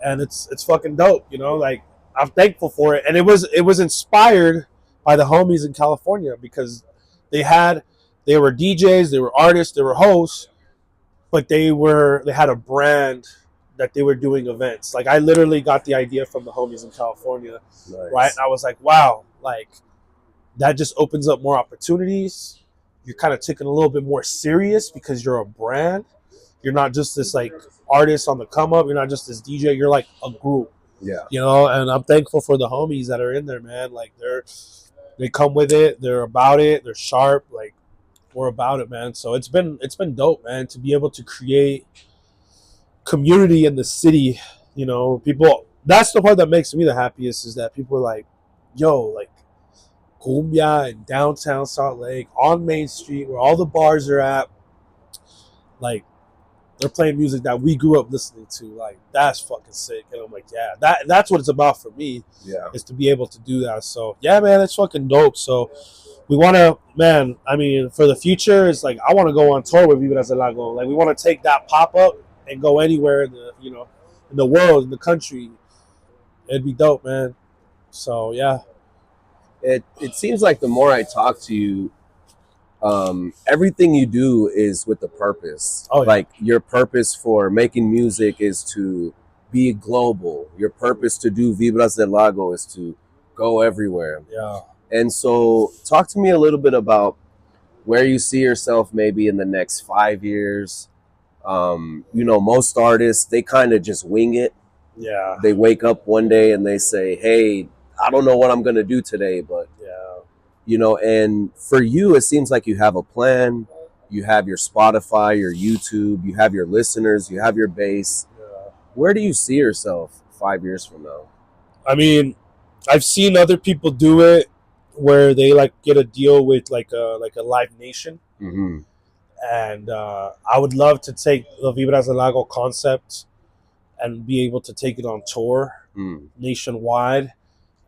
Speaker 1: and it's fucking dope, like I'm thankful for it, and it was inspired by the homies in California because they were DJs, they were artists, they were hosts, but they had a brand that they were doing events. Like I literally got the idea from the homies in California,
Speaker 2: Nice.
Speaker 1: right? And I was like, wow, like that just opens up more opportunities. You're kind of taken a little bit more serious because you're a brand. You're not just this like artist on the come up. You're not just this DJ. You're like a group.
Speaker 2: Yeah.
Speaker 1: And I'm thankful for the homies that are in there, man. Like they come with it. They're about it. They're sharp. Like we're about it, man. So it's been dope, man, to be able to create community in the city. People. That's the part that makes me the happiest is that people are like, yo, like cumbia in downtown Salt Lake on Main Street where all the bars are at. Like they're playing music that we grew up listening to. Like that's fucking sick. And I'm like, yeah, that's what it's about for me.
Speaker 2: Yeah.
Speaker 1: Is to be able to do that. So yeah, man, it's fucking dope. So we want to, man. I mean, for the future, it's like I want to go on tour with Vibras del Lago. Like we want to take that pop up and go anywhere in the world, in the country. It'd be dope, man. So yeah.
Speaker 2: It seems like the more I talk to you, everything you do is with a purpose.
Speaker 1: Oh, yeah.
Speaker 2: Like your purpose for making music is to be global. Your purpose to do Vibras del Lago is to go everywhere.
Speaker 1: Yeah.
Speaker 2: And so talk to me a little bit about where you see yourself maybe in the next 5 years. Most artists, they kind of just wing it.
Speaker 1: Yeah.
Speaker 2: They wake up one day and they say, hey, I don't know what I'm going to do today, but and for you, it seems like you have a plan. You have your Spotify, your YouTube, you have your listeners, you have your base.
Speaker 1: Yeah.
Speaker 2: Where do you see yourself 5 years from now?
Speaker 1: I mean, I've seen other people do it where they like get a deal with like a Live Nation.
Speaker 2: Mm-hmm.
Speaker 1: And I would love to take the Vibras del Lago concept and be able to take it on tour nationwide.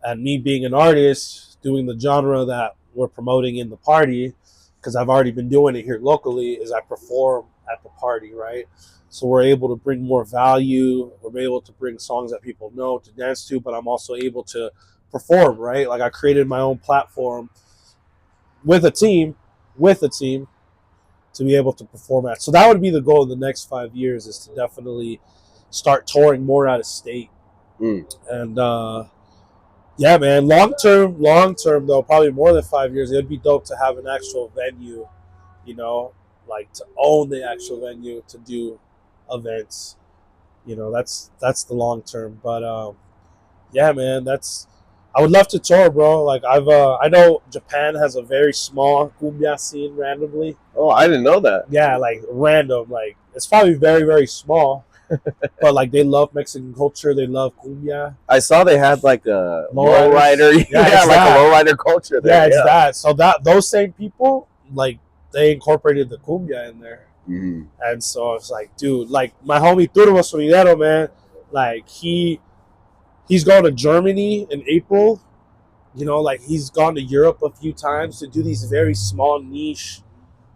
Speaker 1: And me being an artist, doing the genre that we're promoting in the party, because I've already been doing it here locally, is I perform at the party, right? So we're able to bring more value. We're able to bring songs that people know to dance to, but I'm also able to perform, right? Like I created my own platform with a team to be able to perform at. So that would be the goal in the next 5 years, is to definitely start touring more out of state. And yeah, man, long term though, probably more than 5 years, it'd be dope to have an actual venue, like to own the actual venue to do events. You know, that's the long term. But yeah, man, that's. I would love to tour, bro. Like I know Japan has a very small cumbia scene randomly.
Speaker 2: Oh, I didn't know that.
Speaker 1: Yeah, like random. Like it's probably very very small, but like they love Mexican culture. They love cumbia.
Speaker 2: I saw they had like a
Speaker 1: Lowriders.
Speaker 2: lowrider,
Speaker 1: Yeah,
Speaker 2: yeah,
Speaker 1: it's
Speaker 2: like
Speaker 1: that.
Speaker 2: a lowrider culture there.
Speaker 1: Yeah, it's that. So that those same people, like they incorporated the cumbia in there,
Speaker 2: Mhm.
Speaker 1: and so it's like, dude, like my homie Turbo Sonidero, man, like he's going to Germany in April. You know, like he's gone to Europe a few times to do these very small niche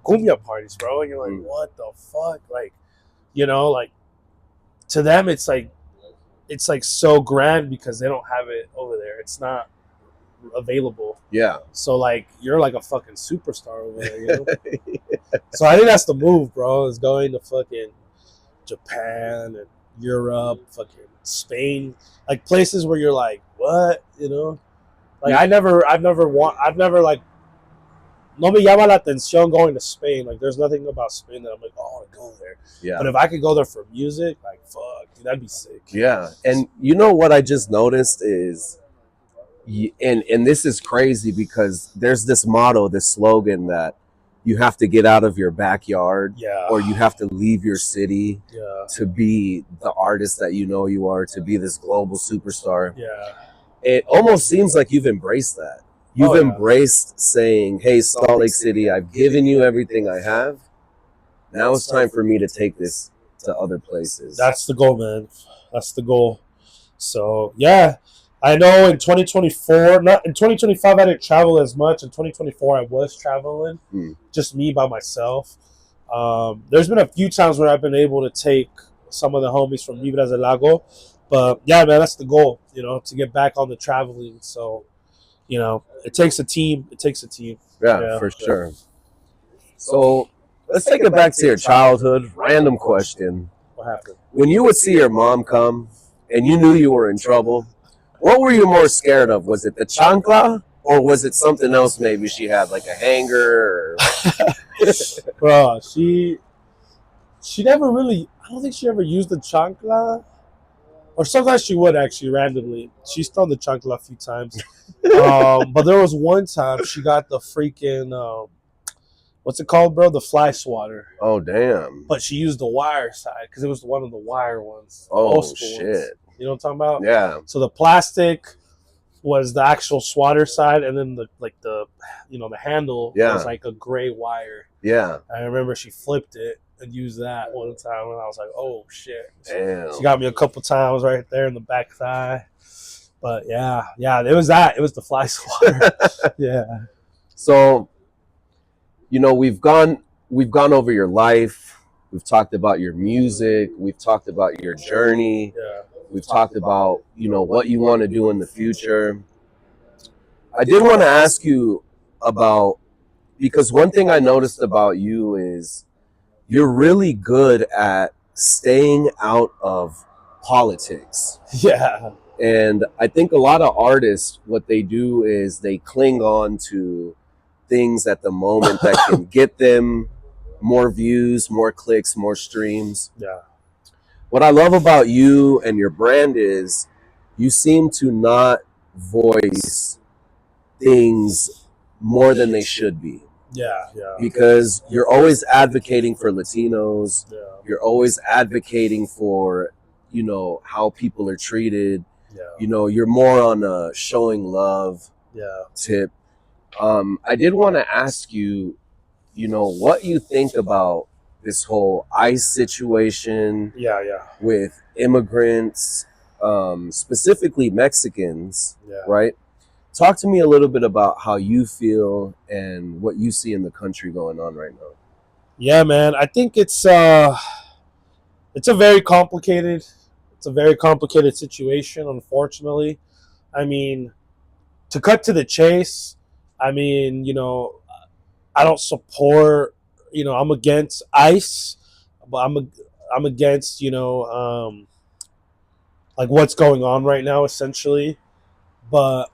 Speaker 1: cumbia parties, bro. And you're like, what the fuck? Like, you know, like to them it's like so grand because they don't have it over there. It's not available.
Speaker 2: Yeah.
Speaker 1: So like you're like a fucking superstar over there, you know? So I think that's the move, bro, is going to fucking Japan and Europe, fucking Spain, like places where you're like, what, you know? Like I've never like no me llama la atención going to Spain. Like there's nothing about Spain that I'm like, oh, I want to go there.
Speaker 2: Yeah.
Speaker 1: But if I could go there for music, like fuck, dude, that'd be sick.
Speaker 2: Yeah. And you know what I just noticed is, and this is crazy because there's this motto, this slogan that you have to get out of your backyard,
Speaker 1: Yeah.
Speaker 2: or you have to leave your city,
Speaker 1: Yeah.
Speaker 2: to be the artist that you know you are, to be this global superstar.
Speaker 1: Yeah.
Speaker 2: It almost seems like you've embraced that. You've embraced saying, hey, Salt Lake City, I've given you everything I have. Now it's time for me to take this to other places.
Speaker 1: That's the goal, man. That's the goal. So, yeah. I know in 2024, not in 2025, I didn't travel as much. In 2024, I was traveling, just me by myself. There's been a few times where I've been able to take some of the homies from Vibras del Lago. But yeah, man, that's the goal, you know, to get back on the traveling. So, you know, it takes a team. It takes a team.
Speaker 2: Yeah, for sure. So let's take it back to your childhood. Random question.
Speaker 1: What happened?
Speaker 2: When you would see your mom come and you knew you were in trouble, what were you more scared of? Was it the chancla, or was it something else? Maybe she had like a hanger. Or...
Speaker 1: Bro, she never really, I don't think she ever used the chancla. Or sometimes she would actually randomly. She's thrown the chancla a few times. But there was one time she got the freaking, what's it called, bro? The fly swatter.
Speaker 2: Oh, damn.
Speaker 1: But she used the wire side because it was one of the wire ones.
Speaker 2: Oh, shit.
Speaker 1: Ones. You know what I'm talking about?
Speaker 2: Yeah.
Speaker 1: So the plastic was the actual swatter side, and then the handle was like a gray wire.
Speaker 2: Yeah.
Speaker 1: I remember she flipped it and used that one time, and I was like, "Oh shit!"
Speaker 2: Damn.
Speaker 1: She got me a couple times right there in the back thigh. But yeah, it was that. It was the fly swatter. Yeah.
Speaker 2: So, you know, we've gone over your life. We've talked about your music. We've talked about your journey.
Speaker 1: Yeah.
Speaker 2: We've talked about, you know, what you want to do in the future. I did want to ask you about, because one thing I noticed about you is you're really good at staying out of politics.
Speaker 1: Yeah.
Speaker 2: And I think a lot of artists, what they do is they cling on to things at the moment that can get them more views, more clicks, more streams.
Speaker 1: Yeah.
Speaker 2: What I love about you and your brand is you seem to not voice things more than they should be.
Speaker 1: Yeah, yeah.
Speaker 2: Because you're always advocating for Latinos.
Speaker 1: Yeah.
Speaker 2: You're always advocating for, you know, how people are treated.
Speaker 1: Yeah.
Speaker 2: You know, you're more on a showing love tip. I did want to ask you, you know, what you think about this whole ICE situation with immigrants, specifically Mexicans, right? Talk to me a little bit about how you feel and what you see in the country going on right now.
Speaker 1: Yeah, man. I think it's a very complicated situation, unfortunately. I mean, to cut to the chase, I mean, you know, I don't support, you know, I'm against ICE, but I'm against, you know, like what's going on right now, essentially. But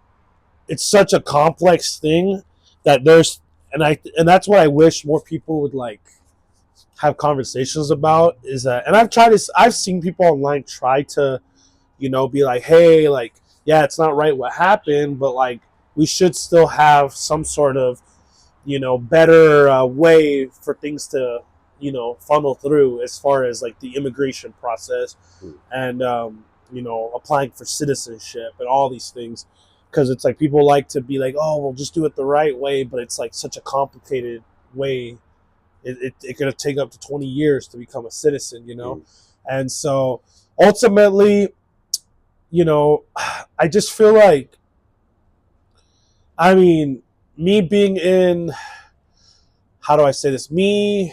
Speaker 1: it's such a complex thing that and that's what I wish more people would like have conversations about is that, and I've seen people online try to, be like, hey, like, yeah, it's not right what happened, but like we should still have some sort of, better way for things to, funnel through as far as like the immigration process and, applying for citizenship and all these things. Because it's like people like to be like, oh, we'll just do it the right way, but it's like such a complicated way. It could take up to 20 years to become a citizen. And so ultimately, I just feel like, I mean, me being in, how do I say this? Me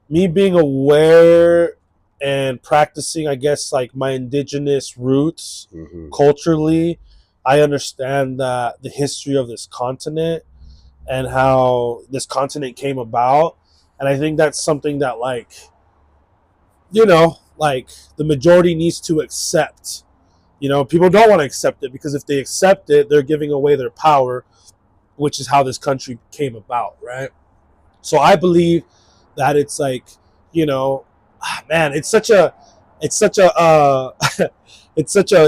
Speaker 1: being aware and practicing, I guess, like my indigenous roots culturally, I understand that the history of this continent and how this continent came about. And I think that's something that, like, like the majority needs to accept. People don't want to accept it because if they accept it, they're giving away their power, which is how this country came about, right? So I believe that it's like, man, it's such a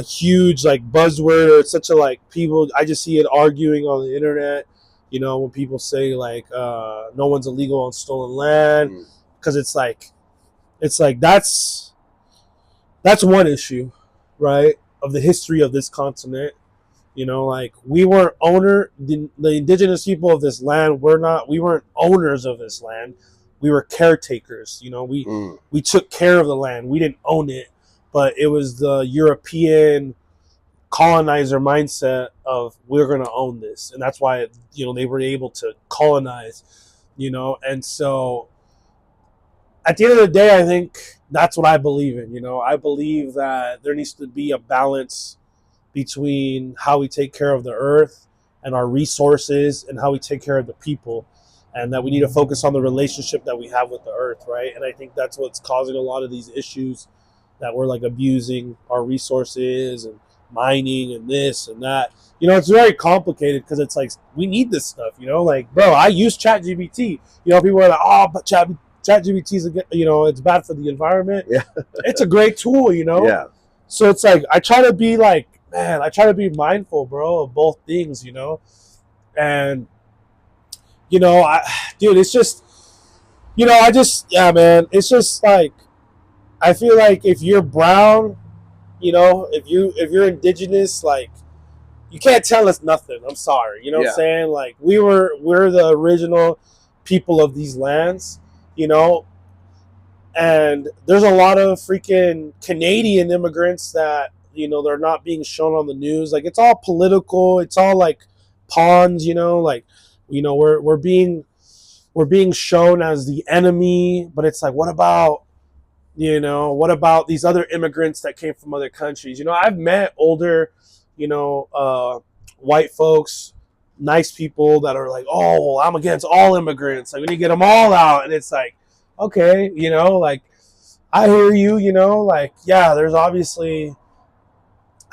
Speaker 1: huge like buzzword, or it's such a like people. I just see it arguing on the internet. When people say like no one's illegal on stolen land, because it's like that's one issue, right, of the history of this continent. Like we weren't the indigenous people of this land. We weren't owners of this land. We were caretakers. We took care of the land. We didn't own it, but it was the European colonizer mindset of we're going to own this. And that's why, they were able to colonize, and so at the end of the day, I think that's what I believe in. I believe that there needs to be a balance between how we take care of the earth and our resources and how we take care of the people, and that we need to focus on the relationship that we have with the earth, right? And I think that's what's causing a lot of these issues, that we're like abusing our resources and mining and this and that. It's very complicated because it's like we need this stuff, like, bro, I use ChatGPT. People are like, oh, but ChatGPT is, it's bad for the environment.
Speaker 2: Yeah.
Speaker 1: It's a great tool,
Speaker 2: Yeah.
Speaker 1: So it's like I try to be like, man, I try to be mindful, bro, of both things, and dude, it's just, yeah, man, it's just like I feel like if you're brown, if you're indigenous, like you can't tell us nothing. I'm sorry, what I'm saying? Like we're the original people of these lands, and there's a lot of freaking Canadian immigrants that they're not being shown on the news. Like it's all political. It's all like pawns. Like we're being shown as the enemy. But it's like, what about these other immigrants that came from other countries? I've met older white folks, nice people that are like, oh, I'm against all immigrants. Like we need to get them all out. And it's like, okay, like I hear you. Like, yeah, there's obviously,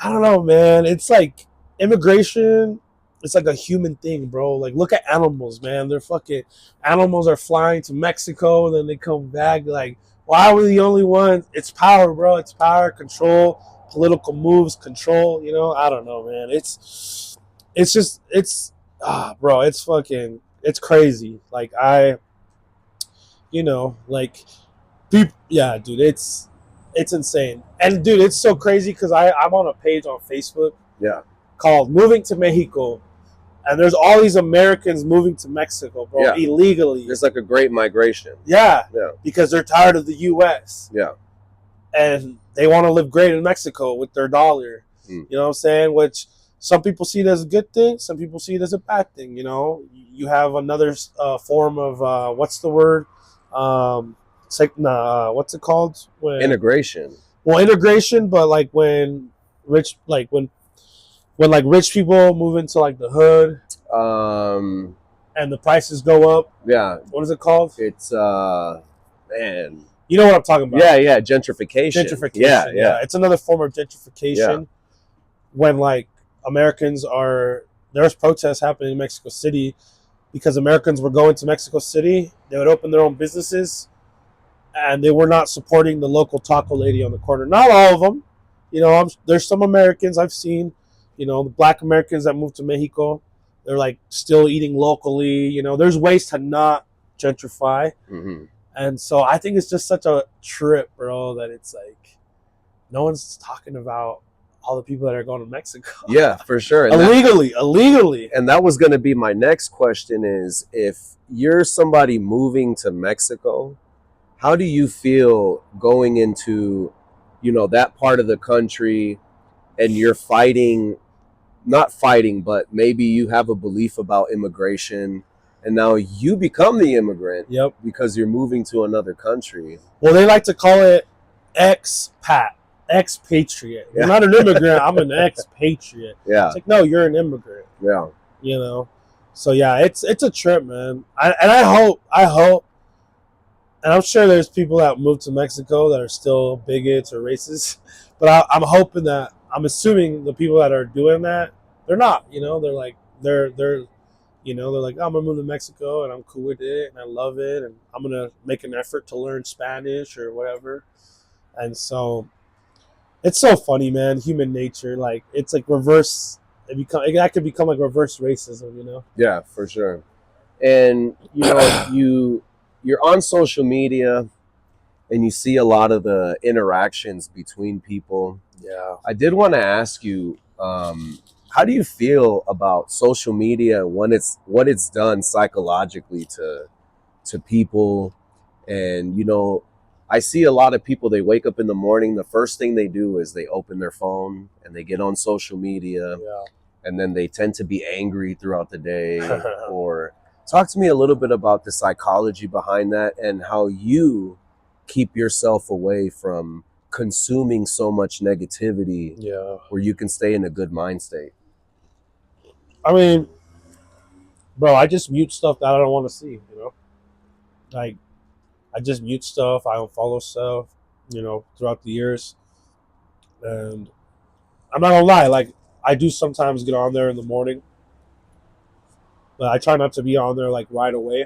Speaker 1: I don't know, man. It's like immigration. It's like a human thing, bro. Like, look at animals, man. They're fucking animals are flying to Mexico and then they come back. Like, why are we the only ones? It's power, bro. It's power, control, political moves, control. I don't know, man. It's bro. It's fucking, it's crazy. Like like, yeah, dude. It's insane. And dude, it's so crazy because I'm on a page on Facebook called Moving to Mexico. And there's all these Americans moving to Mexico, bro, illegally.
Speaker 2: It's like a great migration.
Speaker 1: Yeah. Because they're tired of the U.S.
Speaker 2: Yeah.
Speaker 1: And they want to live great in Mexico with their dollar. You know what I'm saying? Which some people see it as a good thing. Some people see it as a bad thing, You have another form of, what's the word? It's like, what's it called?
Speaker 2: Integration.
Speaker 1: Well, integration, but like when rich people move into like the hood, and the prices go up.
Speaker 2: Yeah.
Speaker 1: What is it called?
Speaker 2: It's man.
Speaker 1: You know what I'm talking about?
Speaker 2: Yeah. Gentrification. Yeah.
Speaker 1: It's another form of gentrification.
Speaker 2: Yeah.
Speaker 1: When like there's protests happening in Mexico City because Americans were going to Mexico City. They would open their own businesses, and they were not supporting the local taco lady on the corner. Not all of them, there's some Americans I've seen, the Black Americans that moved to Mexico. They're like still eating locally. There's ways to not gentrify, and so I think it's just such a trip, bro, that it's like no one's talking about all the people that are going to Mexico.
Speaker 2: Yeah, for sure. And
Speaker 1: illegally.
Speaker 2: And that was going to be my next question is, if you're somebody moving to Mexico, how do you feel going into, that part of the country, and you're not fighting, but maybe you have a belief about immigration, and now you become the immigrant.
Speaker 1: Yep.
Speaker 2: Because you're moving to another country.
Speaker 1: Well, they like to call it expat. Expatriate.
Speaker 2: Yeah.
Speaker 1: I'm not an immigrant. I'm an expatriate.
Speaker 2: Yeah.
Speaker 1: It's like, no, you're an immigrant.
Speaker 2: Yeah.
Speaker 1: So yeah, it's a trip, man. I hope, and I'm sure there's people that move to Mexico that are still bigots or racist, but I'm hoping that, I'm assuming the people that are doing that, they're not. They're like they're like, oh, I'm gonna move to Mexico and I'm cool with it and I love it and I'm gonna make an effort to learn Spanish or whatever. And so it's so funny, man. Human nature, like it's like reverse. That could become like reverse racism,
Speaker 2: Yeah, for sure. And you're on social media, and you see a lot of the interactions between people.
Speaker 1: Yeah.
Speaker 2: I did want to ask you, how do you feel about social media, when what it's done psychologically to people? And I see a lot of people, they wake up in the morning, the first thing they do is they open their phone and they get on social media.
Speaker 1: Yeah.
Speaker 2: And then they tend to be angry throughout the day. Or talk to me a little bit about the psychology behind that and how you keep yourself away from consuming so much negativity.
Speaker 1: Yeah.
Speaker 2: Where you can stay in a good mind state.
Speaker 1: I mean, bro, I just mute stuff that I don't want to see, Like, I just mute stuff. I unfollow stuff, throughout the years. And I'm not gonna lie, like, I do sometimes get on there in the morning, but I try not to be on there like right away.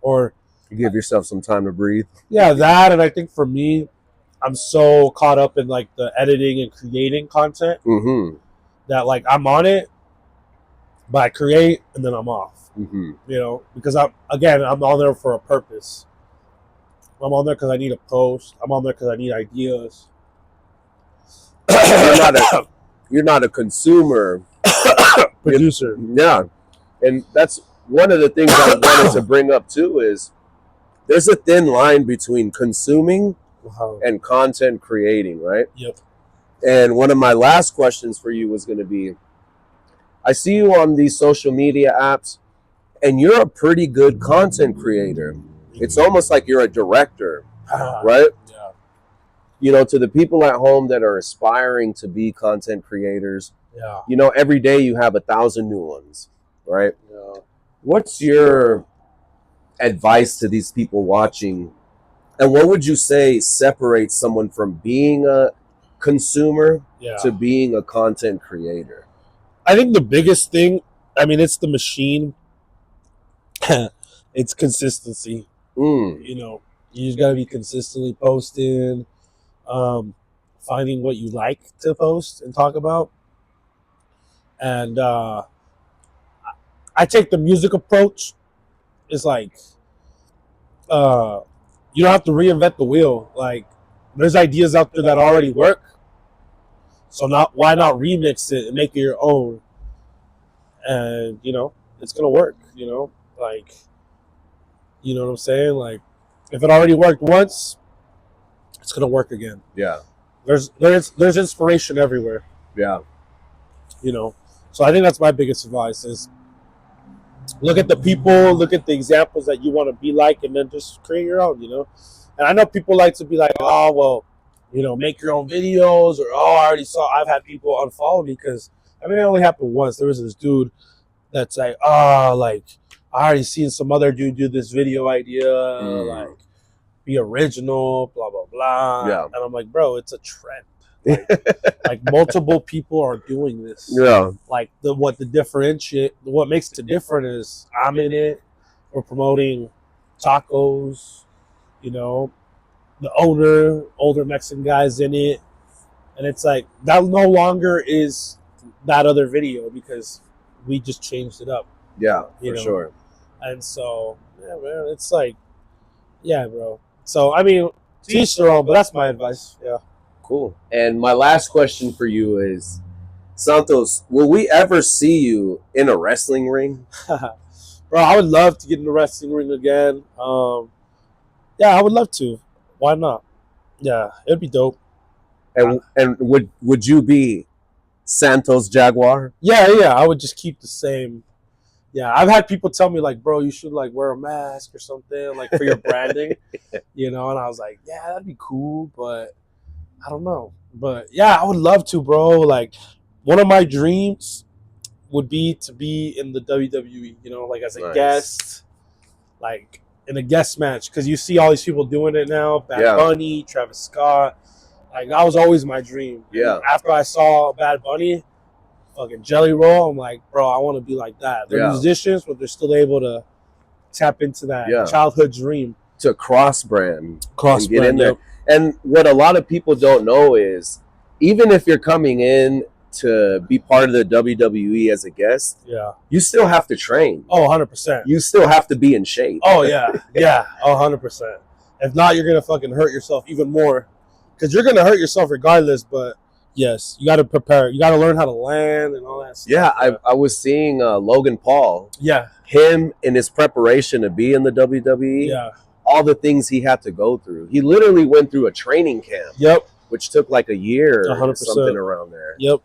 Speaker 1: Or
Speaker 2: you give yourself some time to breathe.
Speaker 1: Yeah, that, and I think for me, I'm so caught up in like the editing and creating content that like I'm on it, but I create and then I'm off. Because I'm on there for a purpose. I'm on there because I need a post. I'm on there because I need ideas.
Speaker 2: You're not a consumer.
Speaker 1: Producer.
Speaker 2: Yeah. And that's one of the things I wanted to bring up too, is there's a thin line between consuming and content creating, right?
Speaker 1: Yep.
Speaker 2: And one of my last questions for you was going to be, I see you on these social media apps, and you're a pretty good content creator. It's almost like you're a director, right?
Speaker 1: Yeah.
Speaker 2: To the people at home that are aspiring to be content creators,
Speaker 1: yeah.
Speaker 2: Every day you have 1,000 new ones, right?
Speaker 1: Yeah.
Speaker 2: What's your advice to these people watching? And what would you say separates someone from being a consumer to being a content creator?
Speaker 1: I think the biggest thing, it's the machine. It's consistency. You just got to be consistently posting, finding what you like to post and talk about. And I take the music approach. It's like, you don't have to reinvent the wheel. Like, there's ideas out there that already work. So why not remix it and make it your own? And, it's going to work, like, you know what I'm saying? Like, if it already worked once, it's going to work again.
Speaker 2: Yeah.
Speaker 1: There's inspiration everywhere.
Speaker 2: Yeah.
Speaker 1: So I think that's my biggest advice is look at the people, look at the examples that you want to be like, and then just create your own, And I know people like to be like, oh, well, make your own videos, or, oh, I've had people unfollow me because, it only happened once. There was this dude that's like, oh, like, I already seen some other dude do this video idea, like, be original, blah, blah, blah.
Speaker 2: Yeah.
Speaker 1: And I'm like, bro, it's a trend. Like multiple people are doing this.
Speaker 2: Yeah.
Speaker 1: Like what makes it different is I'm in it. We're promoting tacos. You know, the older Mexican guys in it, and it's like that no longer is that other video because we just changed it up.
Speaker 2: Yeah,
Speaker 1: You
Speaker 2: for
Speaker 1: know?
Speaker 2: sure.
Speaker 1: And so, yeah, man, it's like, yeah, bro. So, I mean, to each their own, but that's my advice. Yeah.
Speaker 2: Cool. And my last question for you is, Santos, will we ever see you in a wrestling ring?
Speaker 1: Bro, I would love to get in the wrestling ring again. Yeah, I would love to. Why not? Yeah, it'd be dope.
Speaker 2: And would you be Santos Jaguar?
Speaker 1: Yeah, I would just keep the same. Yeah, I've had people tell me like, bro, you should like wear a mask or something like for your branding, you know. And I was like, yeah, that'd be cool, but I don't know. But yeah, I would love to, bro. Like, one of my dreams would be to be in the WWE, you know, like as a
Speaker 2: Nice.
Speaker 1: guest, like in a guest match, because you see all these people doing it now. Bad
Speaker 2: Yeah.
Speaker 1: Bunny, Travis Scott. Like, that was always my dream.
Speaker 2: Yeah.
Speaker 1: And after I saw Bad Bunny, fucking Jelly Roll, I'm like, bro, I want to be like that. They're
Speaker 2: Yeah.
Speaker 1: musicians, but they're still able to tap into that
Speaker 2: Yeah.
Speaker 1: childhood dream.
Speaker 2: To cross brand.
Speaker 1: Cross
Speaker 2: And get in
Speaker 1: brand,
Speaker 2: there.
Speaker 1: yep.
Speaker 2: And what a lot of people don't know is, even if you're coming in to be part of the WWE as a guest,
Speaker 1: Yeah.
Speaker 2: you still have to train.
Speaker 1: Oh, 100%.
Speaker 2: You still have to be in shape.
Speaker 1: Oh, yeah. Yeah. 100%. If not, you're going to fucking hurt yourself even more. Because you're going to hurt yourself regardless, but yes, you got to prepare. You got to learn how to land and all that stuff.
Speaker 2: Yeah, I was seeing Logan Paul.
Speaker 1: Yeah.
Speaker 2: Him in his preparation to be in the WWE.
Speaker 1: Yeah.
Speaker 2: All the things he had to go through. He literally went through a training camp.
Speaker 1: Yep.
Speaker 2: Which took like a year
Speaker 1: 100%.
Speaker 2: or something around there.
Speaker 1: Yep.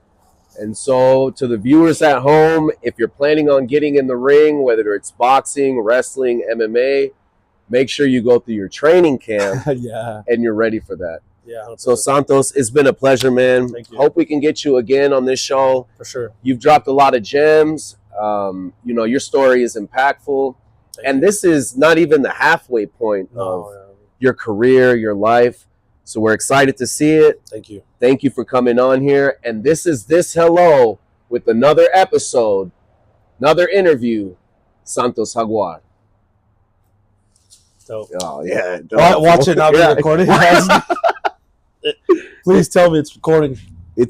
Speaker 2: And so to the viewers at home, if you're planning on getting in the ring, whether it's boxing, wrestling, MMA, make sure you go through your training camp
Speaker 1: Yeah.
Speaker 2: and you're ready for that.
Speaker 1: Yeah. 100%.
Speaker 2: So Santos, it's been a pleasure, man.
Speaker 1: Thank you.
Speaker 2: Hope we can get you again on this show.
Speaker 1: For sure.
Speaker 2: You've dropped a lot of gems. You know, your story is impactful. And this is not even the halfway point of your career, your life. So we're excited to see it.
Speaker 1: Thank you.
Speaker 2: Thank you for coming on here. And this is This Hello with another episode, another interview, Santos Jaguar.
Speaker 1: Dope.
Speaker 2: Oh, yeah.
Speaker 1: Watch it not be recording. Please tell me it's recording.